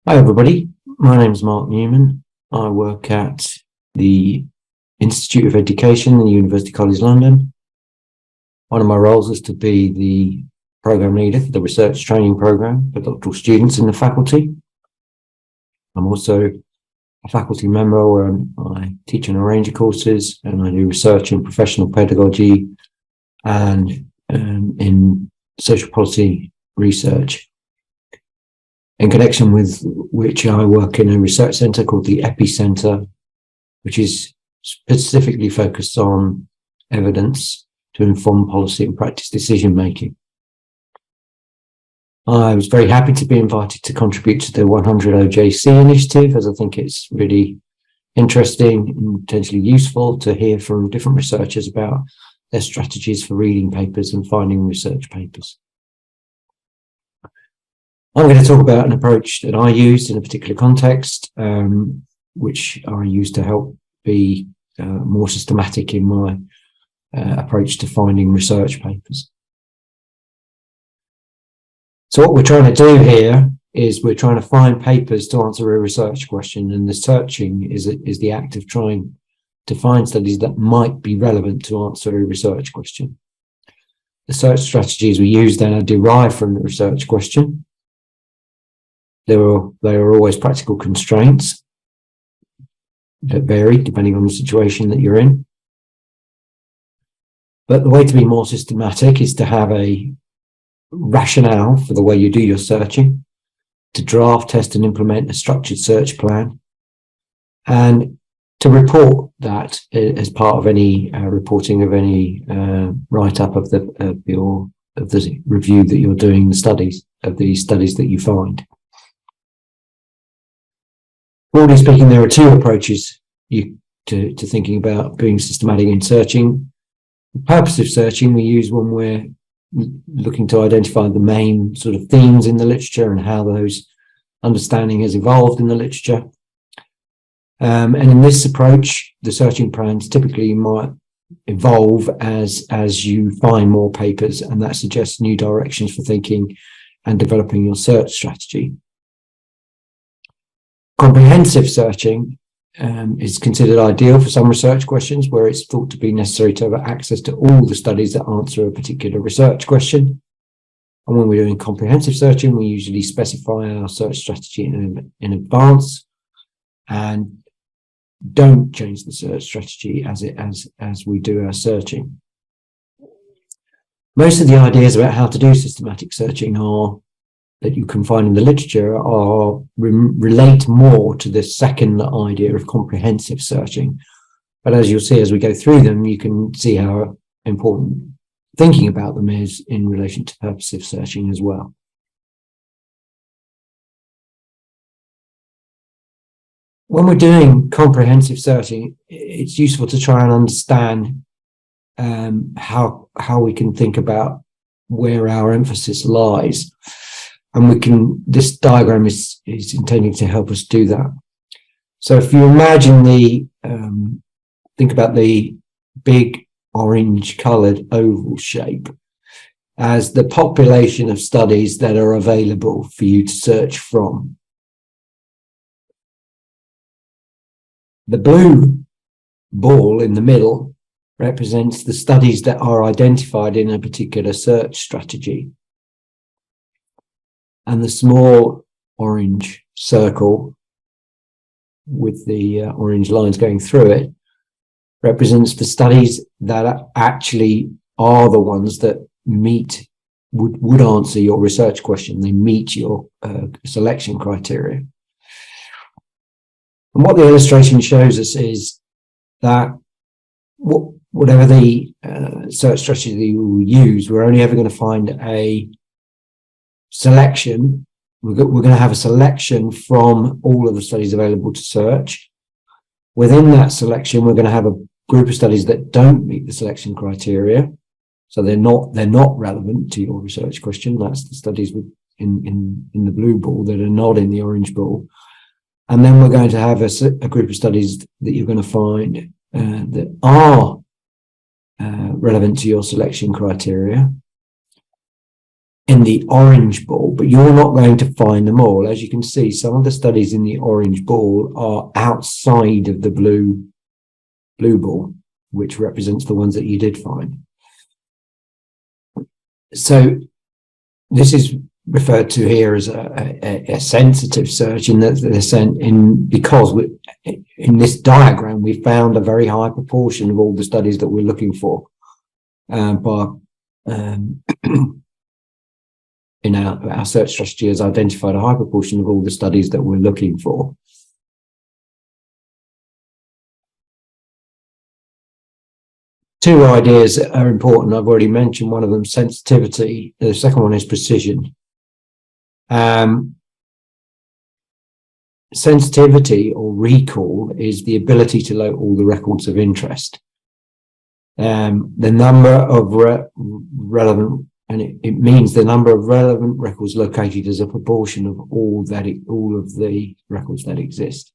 Hi everybody, my name is Mark Newman. I work at the Institute of Education in University College London. One of my roles is to be the program leader for the research training program for doctoral students in the faculty. I'm also a faculty member where I teach in a range of courses and I do research in professional pedagogy and in social policy research. In connection with which I work in a research centre called the Epicenter, which is specifically focused on evidence to inform policy and practice decision making. I was very happy to be invited to contribute to the 100 OJC initiative, as I think it's really interesting and potentially useful to hear from different researchers about their strategies for reading papers and finding research papers. I'm going to talk about an approach that I used in a particular context, which I use to help be more systematic in my approach to finding research papers. So what we're trying to do here is we're trying to find papers to answer a research question, and the searching is the act of trying to find studies that might be relevant to answer a research question. The search strategies we use then are derived from the research question. There are always practical constraints that vary depending on the situation that you're in. But the way to be more systematic is to have a rationale for the way you do your searching, to draft, test, and implement a structured search plan, and to report that as part of any reporting of any write-up of the review that you're doing, the studies that you find. Broadly speaking, there are two approaches to thinking about being systematic in searching. Purposive searching, we use when we're looking to identify the main sort of themes in the literature and how those understanding has evolved in the literature. And in this approach, the searching plans typically might evolve as you find more papers, and that suggests new directions for thinking and developing your search strategy. Comprehensive searching is considered ideal for some research questions where it's thought to be necessary to have access to all the studies that answer a particular research question. And when we're doing comprehensive searching, we usually specify our search strategy in advance and don't change the search strategy as we do our searching. Most of the ideas about how to do systematic searching that you can find in the literature relate more to the second idea of comprehensive searching. But as you'll see as we go through them, you can see how important thinking about them is in relation to purposive searching as well. When we're doing comprehensive searching, it's useful to try and understand how we can think about where our emphasis lies. And this diagram is intended to help us do that. So if you imagine think about the big orange colored oval shape as the population of studies that are available for you to search from. The blue ball in the middle represents the studies that are identified in a particular search strategy. And the small orange circle with the orange lines going through it represents the studies that actually are the ones that would answer your research question. They meet your selection criteria. And what the illustration shows us is that whatever the search strategy we will use, we're only ever going to find a selection. We're going to have a selection from all of the studies available to search. Within that selection, we're going to have a group of studies that don't meet the selection criteria, so they're not relevant to your research question. That's the studies in the blue ball that are not in the orange ball. And then we're going to have a group of studies that you're going to find that are relevant to your selection criteria. in the orange ball, but you're not going to find them all. As you can see, some of the studies in the orange ball are outside of the blue ball, which represents the ones that you did find. So this is referred to here as a sensitive search, in that because in this diagram we found a very high proportion of all the studies that we're looking for in our search strategy has identified a high proportion of all the studies that we're looking for. Two ideas are important. I've already mentioned one of them, sensitivity. The second one is precision. Sensitivity or recall is the ability to locate all the records of interest. The number of relevant, and it means the number of relevant records located as a proportion of all of the records that exist.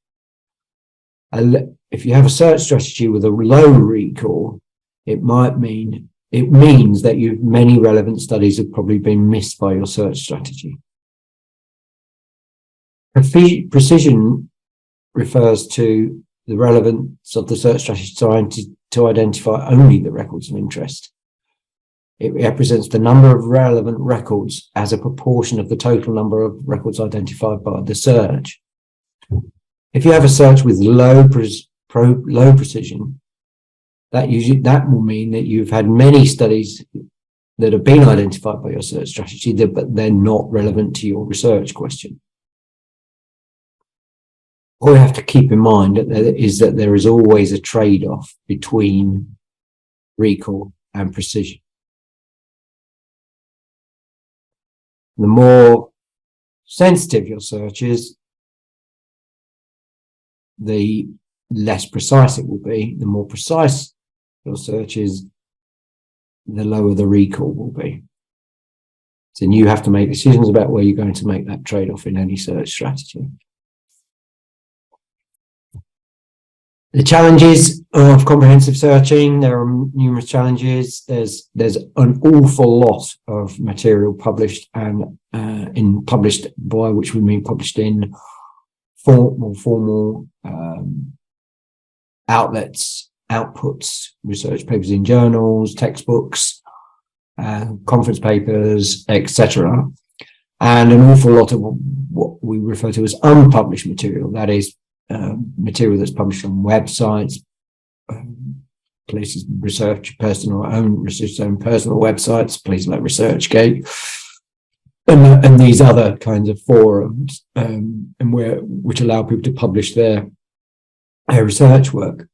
If you have a search strategy with a low recall, it means that many relevant studies have probably been missed by your search strategy. Precision refers to the relevance of the search strategy to identify only the records of interest. It represents the number of relevant records as a proportion of the total number of records identified by the search. If you have a search with low precision, that will mean that you've had many studies that have been identified by your search strategy, but they're not relevant to your research question. All you have to keep in mind is that there is always a trade-off between recall and precision. The more sensitive your search is, the less precise it will be. The more precise your search is, the lower the recall will be. So you have to make decisions about where you're going to make that trade-off in any search strategy. The challenges of comprehensive searching, there are numerous challenges. There's an awful lot of material published, and published by which we mean published in more formal outlets, outputs, research papers in journals, textbooks, conference papers, etc. And an awful lot of what we refer to as unpublished material, that is material that's published on websites, places, personal personal websites, places like ResearchGate, and these other kinds of forums, which allow people to publish their research work.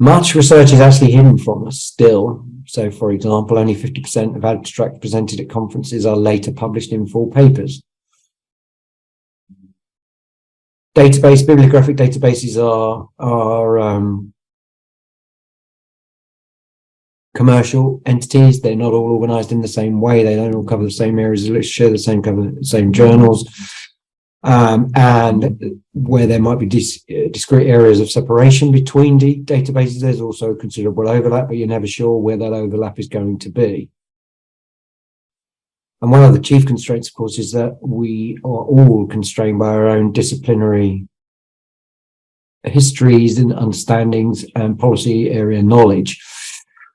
Much research is actually hidden from us still. So, for example, only 50% of abstracts presented at conferences are later published in full papers. Bibliographic databases are commercial entities. They're not all organized in the same way. They don't all cover the same areas of literature, cover the same journals. And where there might be discrete areas of separation between the databases, there's also considerable overlap, but you're never sure where that overlap is going to be. And one of the chief constraints, of course, is that we are all constrained by our own disciplinary histories and understandings and policy area knowledge.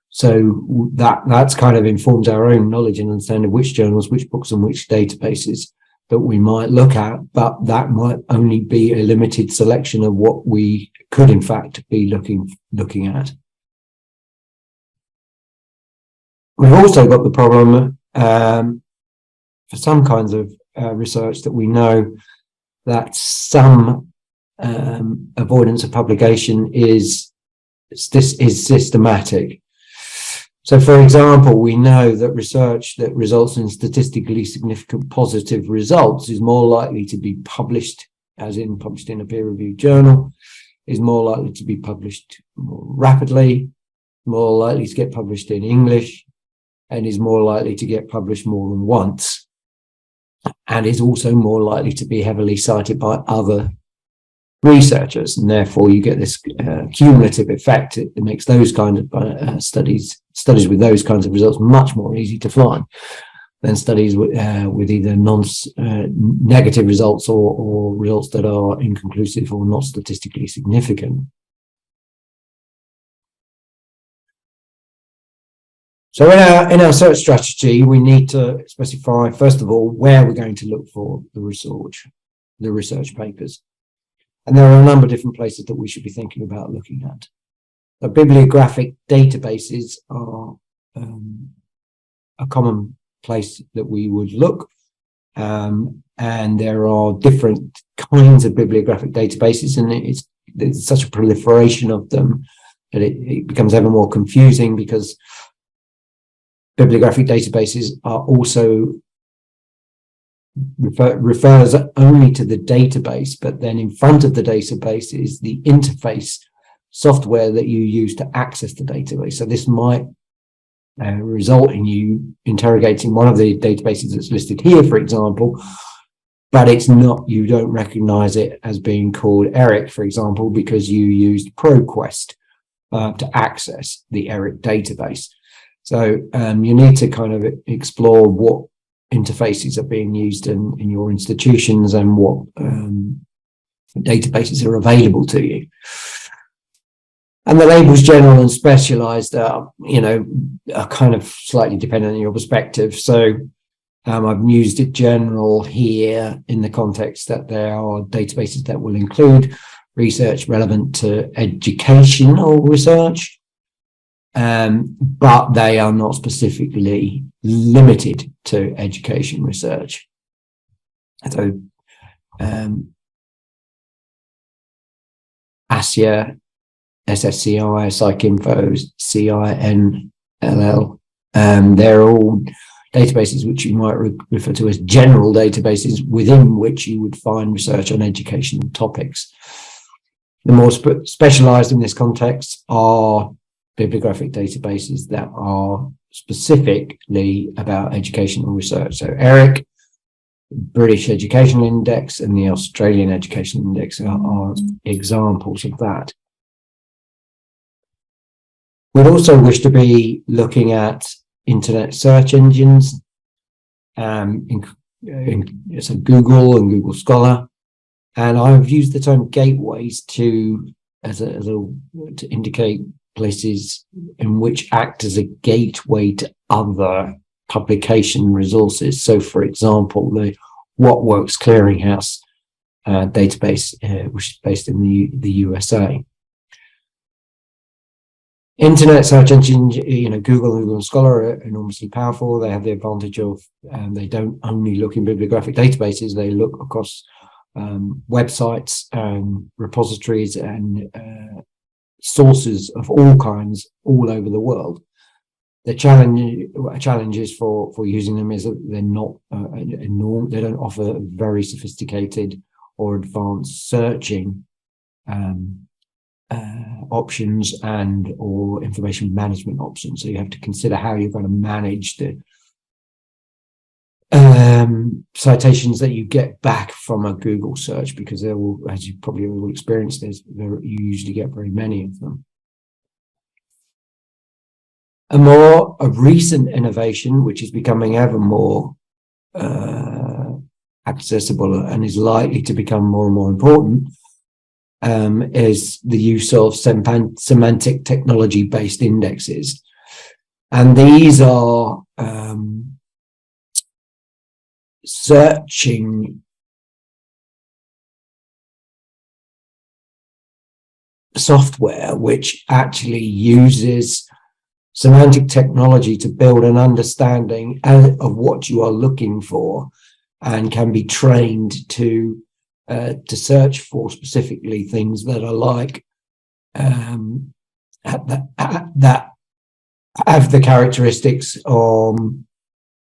So that's kind of informs our own knowledge and understanding of which journals, which books, and which databases that we might look at, but that might only be a limited selection of what we could, in fact, be looking at. We've also got the problem for some kinds of research that we know that some avoidance of publication is systematic. So, for example, we know that research that results in statistically significant positive results is more likely to be published, as in published in a peer-reviewed journal, is more likely to be published more rapidly, more likely to get published in English, and is more likely to get published more than once, and is also more likely to be heavily cited by other researchers, and therefore you get this cumulative effect. It makes those kind of studies with those kinds of results much more easy to find. than studies with either negative results or results that are inconclusive or not statistically significant. So in our search strategy, we need to specify, first of all, where we're going to look for the research papers. And there are a number of different places that we should be thinking about looking at. So bibliographic databases are a common place that we would look. And there are different kinds of bibliographic databases, and there's such a proliferation of them that it becomes ever more confusing, because bibliographic databases are also refers only to the database, but then in front of the database is the interface software that you use to access the database. So this might result in you interrogating one of the databases that's listed here, for example, but it's not, you don't recognize it as being called ERIC, for example, because you used ProQuest to access the ERIC database. So you need to kind of explore what interfaces are being used in your institutions and what databases are available to you. And the labels general and specialized are, are kind of slightly dependent on your perspective. So I've used it general here in the context that there are databases that will include research relevant to educational research, but they are not specifically limited to education research. So ASIA, SSCI, PsycInfo, CINLL, they're all databases which you might refer to as general databases, within which you would find research on educational topics. The more specialized in this context are bibliographic databases that are specifically about educational research. So ERIC, British Educational Index, and the Australian Educational Index are examples of that. We'd also wish to be looking at internet search engines, so Google and Google Scholar, and I've used the term gateways to indicate places in which act as a gateway to other publication resources. So, for example, the What Works Clearinghouse database, which is based in the USA. Internet search engines, Google and Scholar are enormously powerful. They have the advantage of they don't only look in bibliographic databases, they look across websites and repositories and sources of all kinds all over the world. The challenges for using them is that they're not they don't offer very sophisticated or advanced searching options and or information management options. So you have to consider how you're going to manage the citations that you get back from a Google search, because there will, as you probably will experience, you usually get very many of them. A recent innovation, which is becoming ever more accessible and is likely to become more and more important, is the use of semantic technology-based indexes. And these are searching software which actually uses semantic technology to build an understanding of what you are looking for, and can be trained to search for specifically things that are like that have the characteristics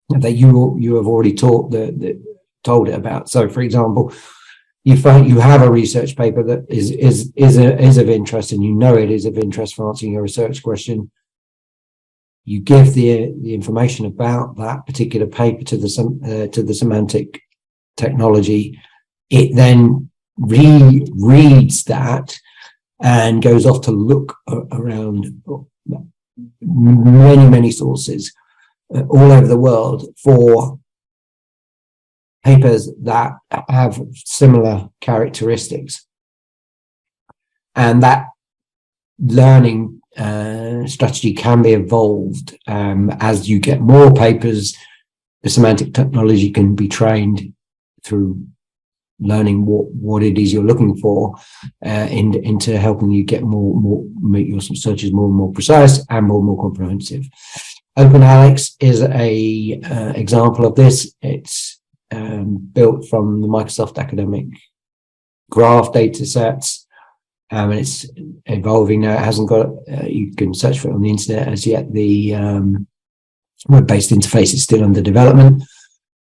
that you have already told it about. So, for example, you have a research paper that is of interest, and it is of interest for answering a research question. You give the information about that particular paper to the semantic technology. It then reads that and goes off to look around many sources all over the world for papers that have similar characteristics. And that learning strategy can be evolved as you get more papers. The semantic technology can be trained through learning what it is you're looking for into helping you get make your searches more and more precise and more comprehensive. OpenAlex is a example of this. It's built from the Microsoft academic graph data sets, and it's evolving now. It hasn't got you can search for it on the internet as yet. The web-based interface is still under development.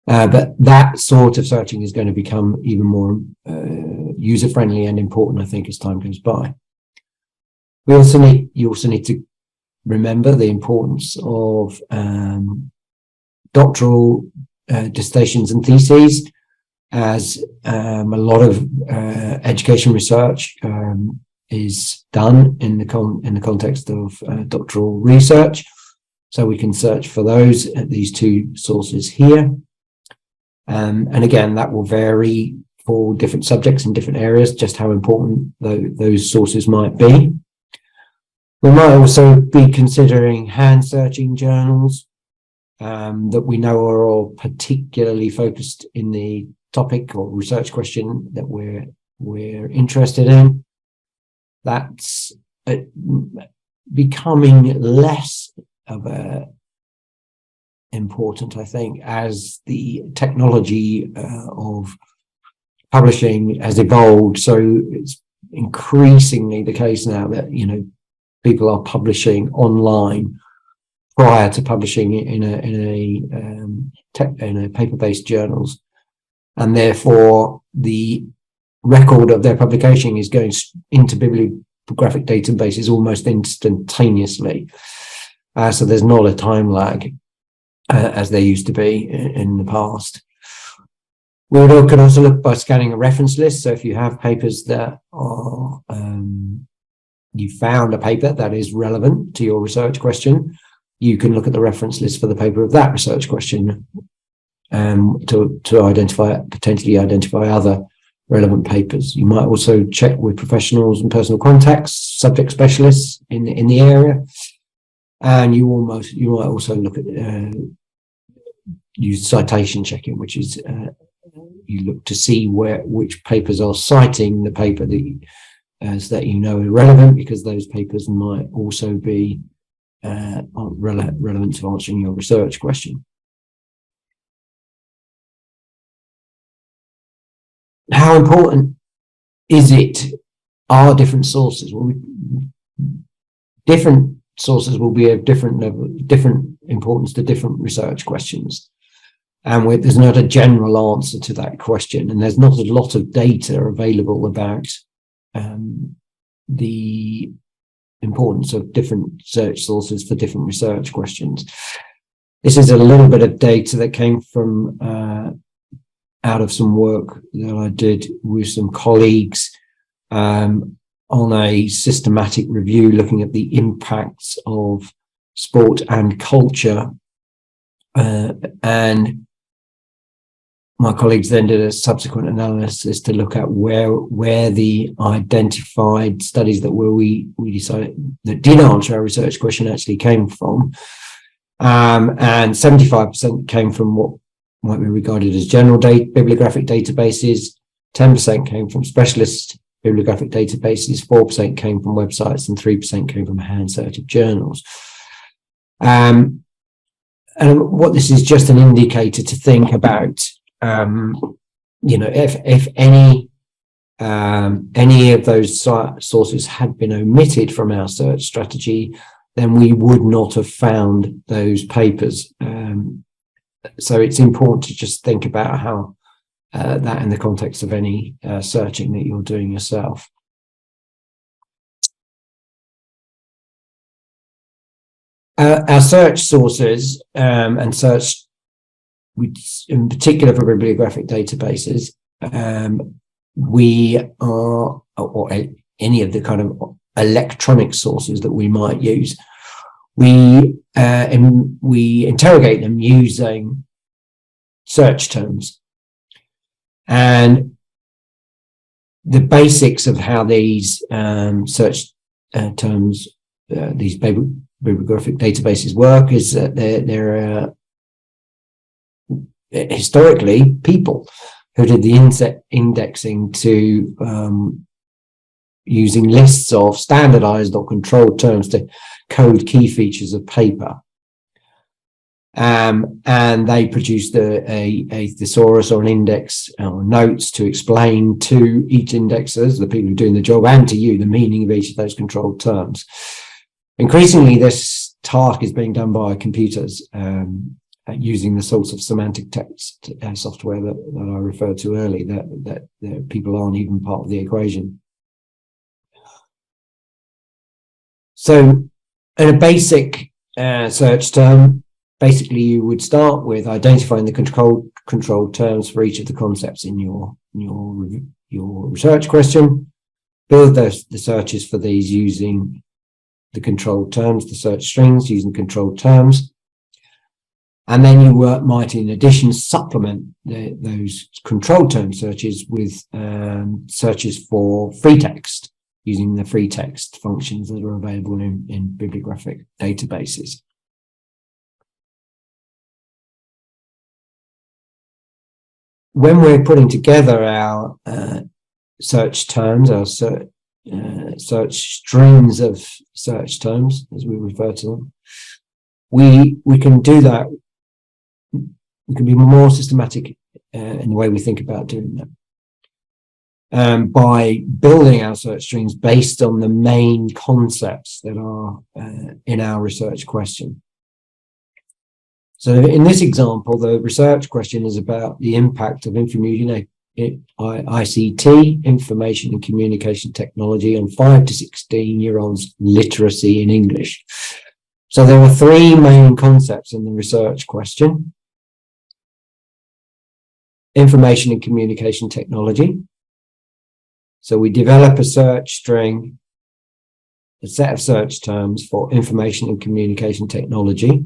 But that sort of searching is going to become even more user-friendly and important, I think, as time goes by. You also need to remember the importance of doctoral dissertations and theses, as a lot of education research is done in the context of doctoral research. So we can search for those at these two sources here. And again, that will vary for different subjects in different areas, just how important those sources might be. We might also be considering hand searching journals that we know are all particularly focused in the topic or research question that we're interested in. That's becoming less of a important, I think, as the technology of publishing has evolved. So it's increasingly the case now that people are publishing online prior to publishing in a paper-based journals, and therefore the record of their publication is going into bibliographic databases almost instantaneously. So there's not a time lag as there used to be in the past. We can also look by scanning a reference list. So if you have papers that are, you found a paper that is relevant to your research question, you can look at the reference list for the paper of that research question to potentially identify other relevant papers. You might also check with professionals and personal contacts, subject specialists in the area. And you might also look at use citation checking, which is you look to see which papers are citing the paper that is relevant, because those papers might also be relevant to answering your research question. How important are different sources? Well, different sources will be of different importance to different research questions, and there's not a general answer to that question, and there's not a lot of data available about the importance of different search sources for different research questions. This is a little bit of data that came from out of some work that I did with some colleagues on a systematic review looking at the impacts of sport and culture. And my colleagues then did a subsequent analysis to look at where the identified studies that we decided that did answer our research question actually came from. And 75% came from what might be regarded as general bibliographic databases, 10% came from specialist bibliographic databases, 4% came from websites, and 3% came from hand-searched journals. And what this is just an indicator to think about, if any of those sources had been omitted from our search strategy, then we would not have found those papers. So it's important to just think about how that in the context of any searching that you're doing yourself. Our search sources and search, in particular for bibliographic databases, we are, or any of the kind of electronic sources that we might use, We interrogate them using search terms. And the basics of how these search terms, these bibliographic databases work, is that they're historically people who did the indexing to using lists of standardized or controlled terms to code key features of paper. And they produced a thesaurus or an index or notes to explain to each indexers, the people who are doing the job, and to you, the meaning of each of those controlled terms. Increasingly, this task is being done by computers using the sorts of semantic text software that I referred to earlier, that people aren't even part of the equation. So in a basic search term, basically you would start with identifying the controlled terms for each of the concepts in your research question, build the searches for these using the controlled terms, the search strings using controlled terms, and then you might in addition supplement those controlled term searches with searches for free text using the free text functions that are available in bibliographic databases. When we're putting together our search terms, our search strings of search terms, as we refer to them, we can do that. We can be more systematic in the way we think about doing that. By building our search strings based on the main concepts that are in our research question. So in this example, the research question is about the impact of ICT, information and communication technology, on 5 to 16-year-olds' literacy in English. So there are 3 main concepts in the research question: information and communication technology. So we develop a search string, a set of search terms for information and communication technology.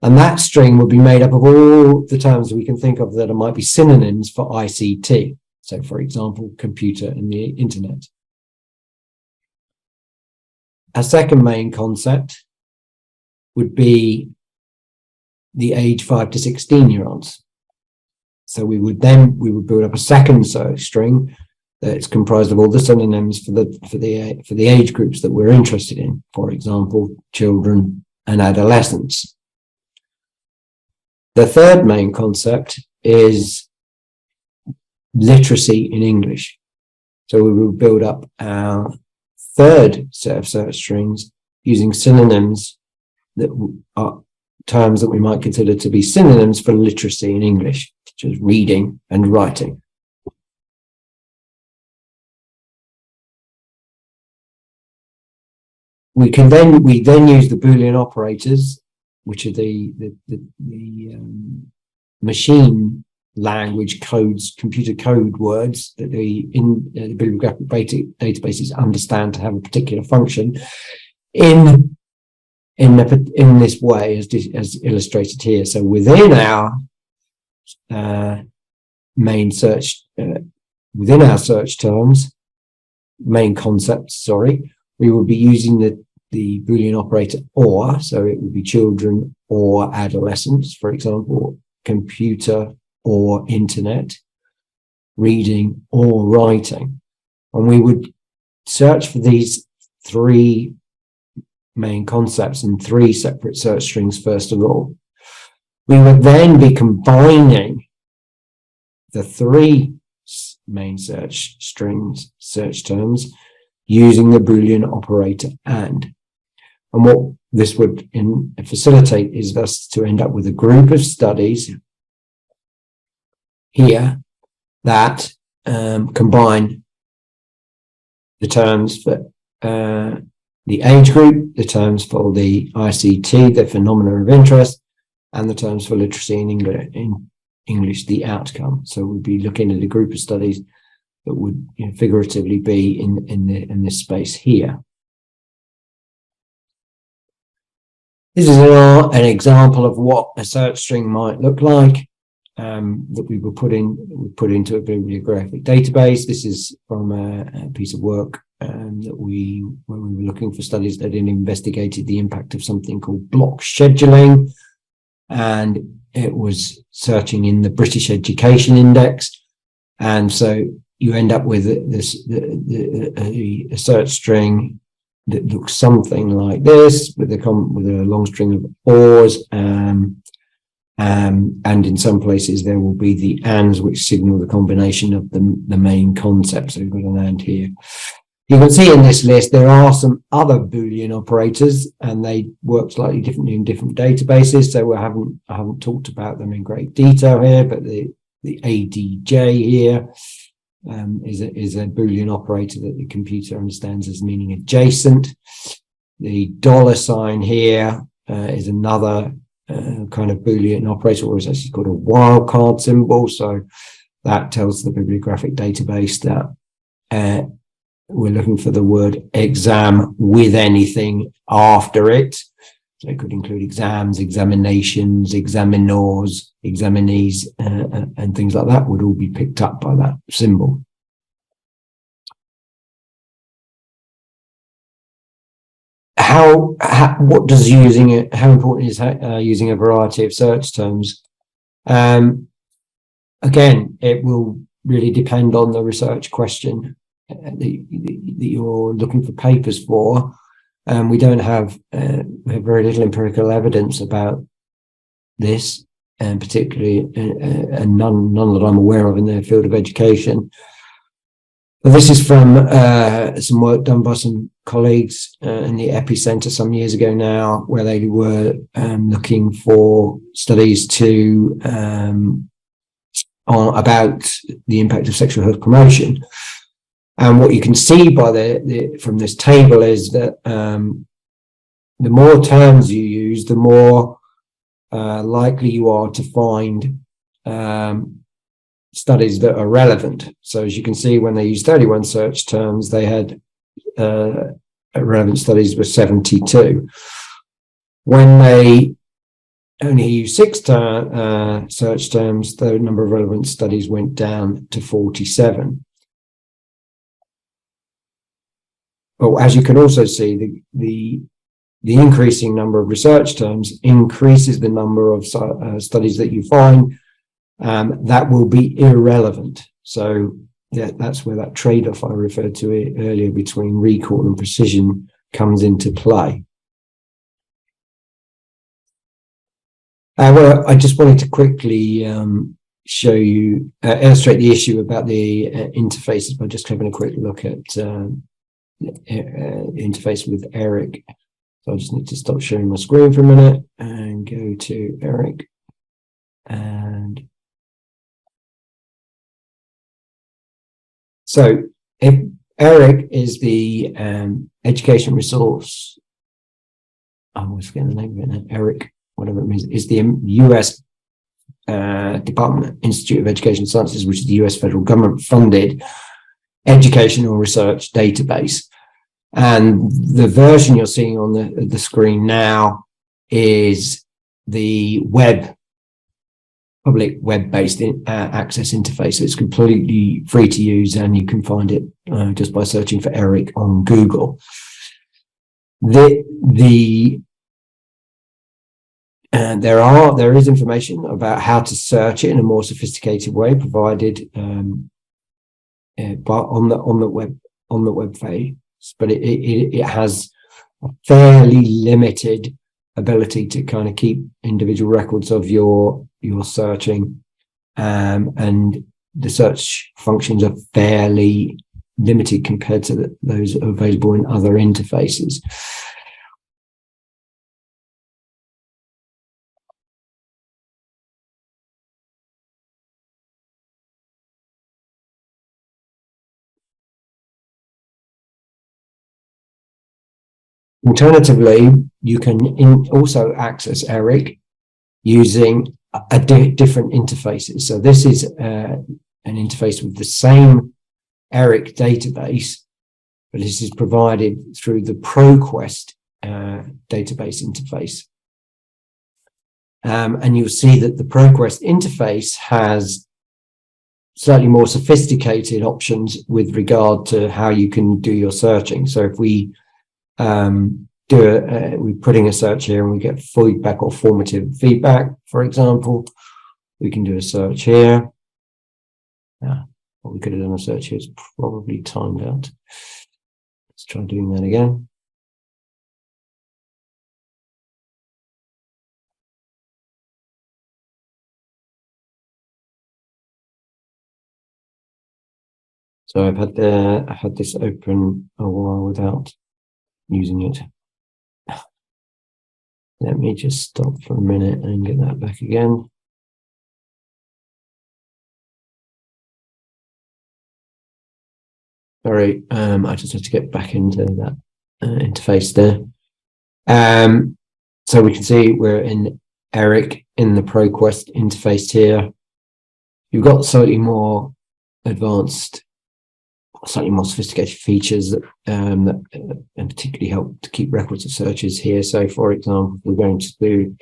And that string would be made up of all the terms we can think of that might be synonyms for ICT. So, for example, computer and the internet. A second main concept would be the age 5 to 16-year-olds. So we would build up a second search string that's comprised of all the synonyms for the age groups that we're interested in. For example, children and adolescents. The third main concept is literacy in English. So we will build up our third set of search strings using synonyms that are terms that we might consider to be synonyms for literacy in English, such as reading and writing. We then use the Boolean operators, which are the machine language codes, computer code words that the bibliographic databases understand to have a particular function in this way, as illustrated here. So within our main search, within our search terms, main concepts, sorry, we will be using the Boolean operator or, so it would be children or adolescents, for example, computer or internet, reading or writing. And we would search for these 3 main concepts in 3 separate search strings first of all. We would then be combining the 3 main search strings, search terms, using the Boolean operator and what this would facilitate is thus to end up with a group of studies here that combine the terms for the age group, the terms for the ICT, the phenomena of interest, and the terms for literacy in English, the outcome. So we'd be looking at a group of studies that would figuratively be in this space here. This is an example of what a search string might look like that we will put into a bibliographic database. This is from a piece of work when we were looking for studies that had investigated the impact of something called block scheduling, and it was searching in the British Education Index, and so you end up with a search string that looks something like this, with a long string of ors, and in some places there will be the ands, which signal the combination of the main concept. So we've got an and here. You can see in this list there are some other Boolean operators, and they work slightly differently in different databases. So I haven't talked about them in great detail here, but the ADJ here is a Boolean operator that the computer understands as meaning adjacent. The $ here is another kind of Boolean operator, or it's actually called a wildcard symbol. So that tells the bibliographic database that we're looking for the word exam with anything after it. So it could include exams, examinations, examinors, examinees, and things like that would all be picked up by that symbol. How important is using a variety of search terms? Again, it will really depend on the research question that you're looking for papers for. We don't have very little empirical evidence about this, and particularly and none that I'm aware of in the field of education. But this is from some work done by some colleagues in the Epicenter some years ago now, where they were looking for studies about the impact of sexual health promotion. And what you can see by from this table is that the more terms you use, the more likely you are to find studies that are relevant. So as you can see, when they used 31 search terms, they had relevant studies were 72. When they only used 6 search terms, the number of relevant studies went down to 47. But as you can also see, the increasing number of research terms increases the number of studies that you find that will be irrelevant. So that's where that trade-off I referred to earlier between recall and precision comes into play. Well, I just wanted to quickly show you, illustrate the issue about the interfaces by just having a quick look at interface with Eric. So I just need to stop sharing my screen for a minute and go to Eric. And so if Eric is the education resource, I always forget the name of it now, Eric, whatever it means, is the US Department Institute of Education Sciences, which is the US federal government funded educational research database. And the version you're seeing on the screen now is the public web-based access interface. So it's completely free to use, and you can find it just by searching for Eric on Google. There is information about how to search it in a more sophisticated way provided on the web page, but it has a fairly limited ability to kind of keep individual records of your searching, and the search functions are fairly limited compared to those available in other interfaces. Alternatively, you can also access Eric using different interfaces. So this is an interface with the same Eric database, but this is provided through the ProQuest database interface. And you'll see that the ProQuest interface has slightly more sophisticated options with regard to how you can do your searching. So if we we're putting a search here and we get feedback or formative feedback, for example, we can do a search here. What we could have done a search here is probably timed out. Let's try doing that again. So I had this open a while without using it. Let me just stop for a minute and get that back again. Sorry, I just had to get back into that interface there. So we can see we're in Eric in the ProQuest interface here. You've got slightly more advanced, slightly more sophisticated features that particularly help to keep records of searches here. So, for example, we're going to do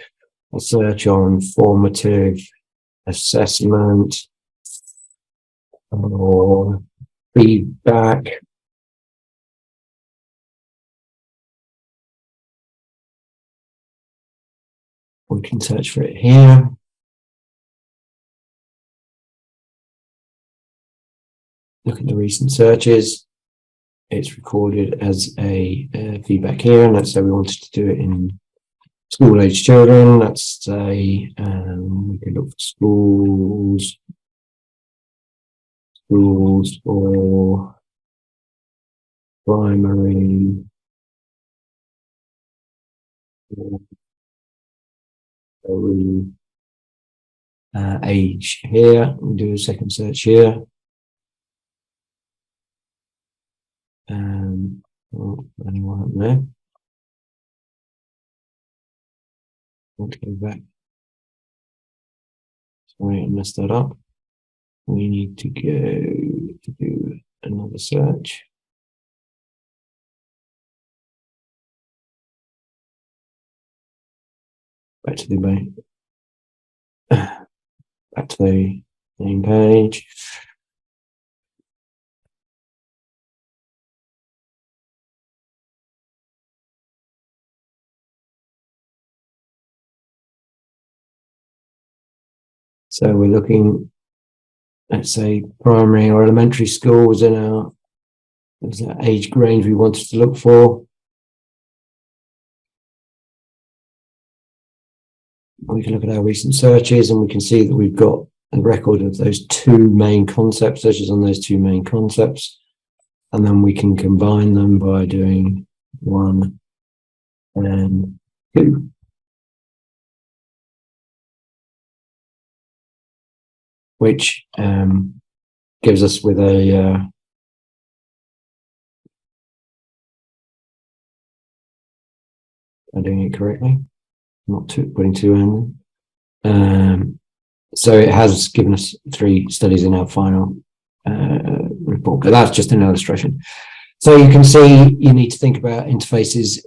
a search on formative assessment or feedback. We can search for it here. Look at the recent searches. It's recorded as a feedback here, and let's say we wanted to do it in school-age children. Let's say we can look for schools or primary age here. We'll do a second search here. Anyone up there? Want to go back. Sorry, I messed that up. We need to go to do another search. Back to the main page. So we're looking, let's say, primary or elementary school was in our age range we wanted to look for. We can look at our recent searches and we can see that we've got a record of those two main concepts, searches on those two main concepts. And then we can combine them by doing 1 and 2. Which gives us with a am I doing it correctly? Not putting 2 in. So it has given us 3 studies in our final report, but that's just an illustration. So you can see you need to think about interfaces,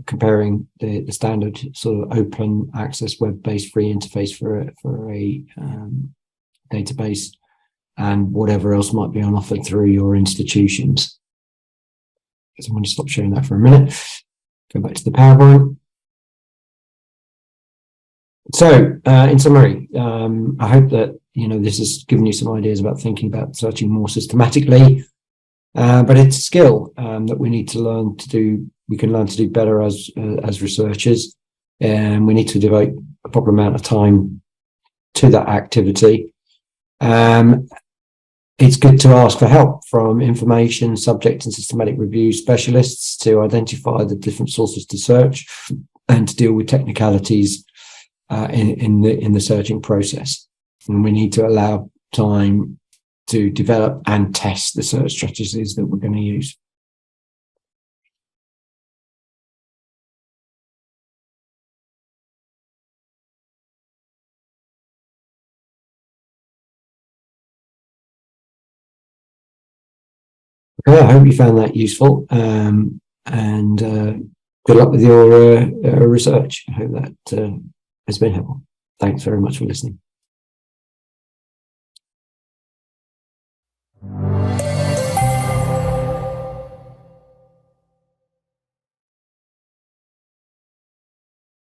comparing the standard sort of open access web-based free interface for a database and whatever else might be on offer through your institutions. So I'm going to stop sharing that for a minute. Go back to the PowerPoint. So, in summary, I hope that this has given you some ideas about thinking about searching more systematically. But it's a skill that we need to learn to do. We can learn to do better as researchers, and we need to devote a proper amount of time to that activity. It's good to ask for help from information, subject and systematic review specialists to identify the different sources to search and to deal with technicalities in the searching process. And we need to allow time to develop and test the search strategies that we're going to use. Okay, I hope you found that useful, and good luck with your research. I hope that has been helpful. Thanks very much for listening.